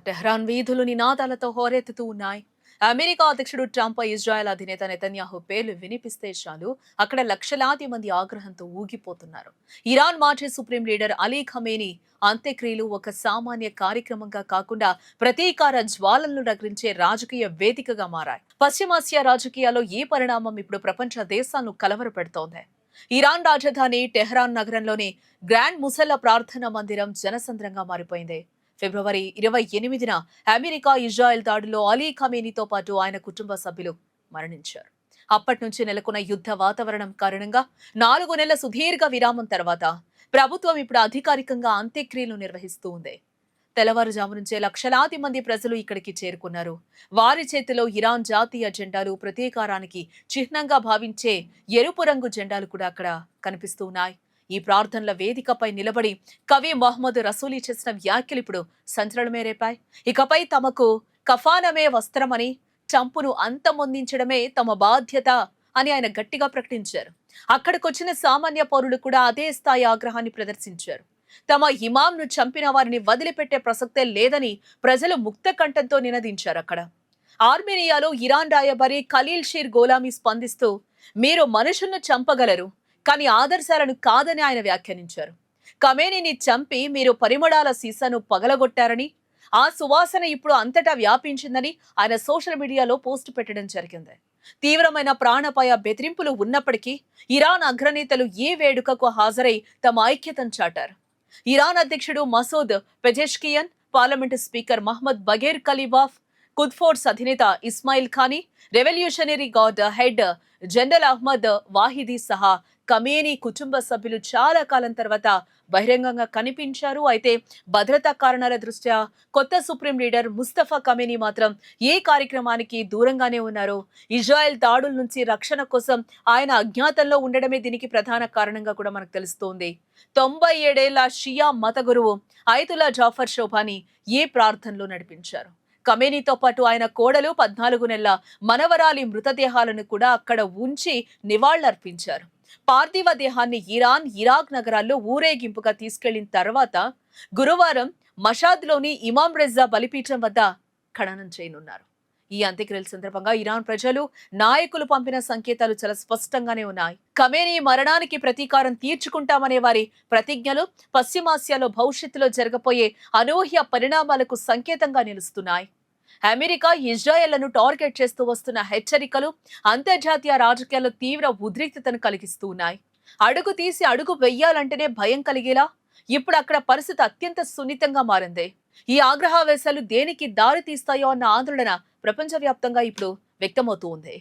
Tehran వీధులు నినాదాలతో హోరెత్తుతూ ఉన్నాయి. అమెరికా అధ్యక్షుడు ట్రంప్, ఇజ్రాయెల్ అధినేత నెతన్యాహు పేర్లు వినిపిస్తే చాలు అక్కడ లక్షలాది మంది ఆగ్రహంతో ఊగిపోతున్నారు. ఇరాన్ మాజీ సుప్రీం లీడర్ అలీ ఖమేనీ అంత్యక్రియలు ఒక సామాన్య కార్యక్రమంగా కాకుండా ప్రతీకార జ్వాలలను రగిలించే రాజకీయ వేదికగా మారాయి. పశ్చిమాసియా రాజకీయాల్లో ఈ పరిణామం ఇప్పుడు ప్రపంచ దేశాలను కలవరపెడుతోంది. ఇరాన్ రాజధాని టెహ్రాన్ నగరంలోని గ్రాండ్ ముసల్లా ప్రార్థనా మందిరం జనసంద్రంగా మారిపోయింది. ఫిబ్రవరి 28న అమెరికా ఇజ్రాయెల్ దాడిలో అలీ ఖమేనీతో పాటు ఆయన కుటుంబ సభ్యులు మరణించారు. అప్పటి నుంచి నెలకొన్న యుద్ధ వాతావరణం కారణంగా 4 నెలల సుదీర్ఘ విరామం తర్వాత ప్రభుత్వం ఇప్పుడు అధికారికంగా అంత్యక్రియలు నిర్వహిస్తూ ఉంది. తెల్లవారుజాము నుంచే లక్షలాది మంది ప్రజలు ఇక్కడికి చేరుకున్నారు. వారి చేతిలో ఇరాన్ జాతీయ జెండాలు, ప్రతీకారానికి చిహ్నంగా భావించే ఎరుపు రంగు జెండాలు కూడా అక్కడ కనిపిస్తూ ఉన్నాయి. ఈ ప్రార్థనల వేదికపై నిలబడి కవి మొహమ్మద్ రసూలీ చేసిన వ్యాఖ్యలు ఇప్పుడు సంచలనమే రేపాయి. ఇకపై తమకు కఫానమే వస్త్రమని, ట్రంప్ను అంతమొందించడమే తమ బాధ్యత అని ఆయన గట్టిగా ప్రకటించారు. అక్కడికొచ్చిన సామాన్య పౌరులు కూడా అదే స్థాయి ఆగ్రహాన్ని ప్రదర్శించారు. తమ ఇమాంను చంపిన వారిని వదిలిపెట్టే ప్రసక్తే లేదని ప్రజలు ముక్త కంఠంతో నినదించారు. అక్కడ ఆర్మేనియాలో ఇరాన్ రాయబారి ఖలీల్ షీర్ గోలామీ స్పందిస్తూ, మీరు మనుషులను చంపగలరు కానీ ఆదర్శాలను కాదని ఆయన వ్యాఖ్యానించారు. ఖమేనీని చంపి మీరు పరిమళాల సీసాను పగలగొట్టారని, ఆ సువాసన ఇప్పుడు అంతటా వ్యాపించిందని ఆయన సోషల్ మీడియాలో పోస్టు పెట్టడం జరిగింది. తీవ్రమైన ప్రాణాపాయ బెదిరింపులు ఉన్నప్పటికీ ఇరాన్ అగ్రనేతలు ఈ వేడుకకు హాజరై తమ ఐక్యతను చాటారు. ఇరాన్ అధ్యక్షుడు Masoud Pezeshkian, parliament speaker Mohammad Bagher Ghalibaf, Quds Force అధినేత Ismail Qaani, revolutionary guard head general Ahmad Vahidi సహా ఖమేనీ కుటుంబ సభ్యులు చాలా కాలం తర్వాత బహిరంగంగా కనిపించారు. అయితే భద్రతా కారణాల దృష్ట్యా కొత్త సుప్రీం లీడర్ ముస్తఫా ఖమేనీ మాత్రం ఏ కార్యక్రమానికి దూరంగానే ఉన్నారు. ఇజ్రాయెల్ దాడుల నుంచి రక్షణ కోసం ఆయన అజ్ఞాతంలో ఉండడమే దీనికి ప్రధాన కారణంగా కూడా మనకు తెలుస్తోంది. 97 ఏళ్ల షియా మత గురువు అయతుల్లా జాఫర్ షోభాని ఏ ప్రార్థనలు నడిపించారు. ఖమేనీతో పాటు ఆయన కోడలు 14 నెలల మనవరాలి మృతదేహాలను కూడా అక్కడ ఉంచి నివాళులర్పించారు. పార్థివ దేహాన్ని ఇరాన్, ఇరాక్ నగరాల్లో ఊరేగింపుగా తీసుకెళ్లిన తర్వాత గురువారం మషాద్లోని ఇమాం రెజా బలిపీఠం వద్ద ఖననం చేయనున్నారు. ఈ అంత్యక్రియల సందర్భంగా ఇరాన్ ప్రజలు, నాయకులు పంపిన సంకేతాలు చాలా స్పష్టంగానే ఉన్నాయి. ఖమేనీ మరణానికి ప్రతీకారం తీర్చుకుంటామనే వారి ప్రతిజ్ఞలు పశ్చిమాసియాలో భవిష్యత్తులో జరగబోయే అనూహ్య పరిణామాలకు సంకేతంగా నిలుస్తున్నాయి. అమెరికా ఇజ్రాయెల్లను టార్గెట్ చేస్తూ వస్తున్న హెచ్చరికలు అంతర్జాతీయ రాజకీయాల్లో తీవ్ర ఉద్రిక్తతను కలిగిస్తూ ఉన్నాయి. అడుగు తీసి అడుగు వెయ్యాలంటేనే భయం కలిగేలా ఇప్పుడు అక్కడ పరిస్థితి అత్యంత సున్నితంగా మారింది. ఈ ఆగ్రహావేశాలు దేనికి దారి తీస్తాయో అన్న ఆందోళన ప్రపంచవ్యాప్తంగా ఇప్పుడు వ్యక్తమవుతూ ఉంది.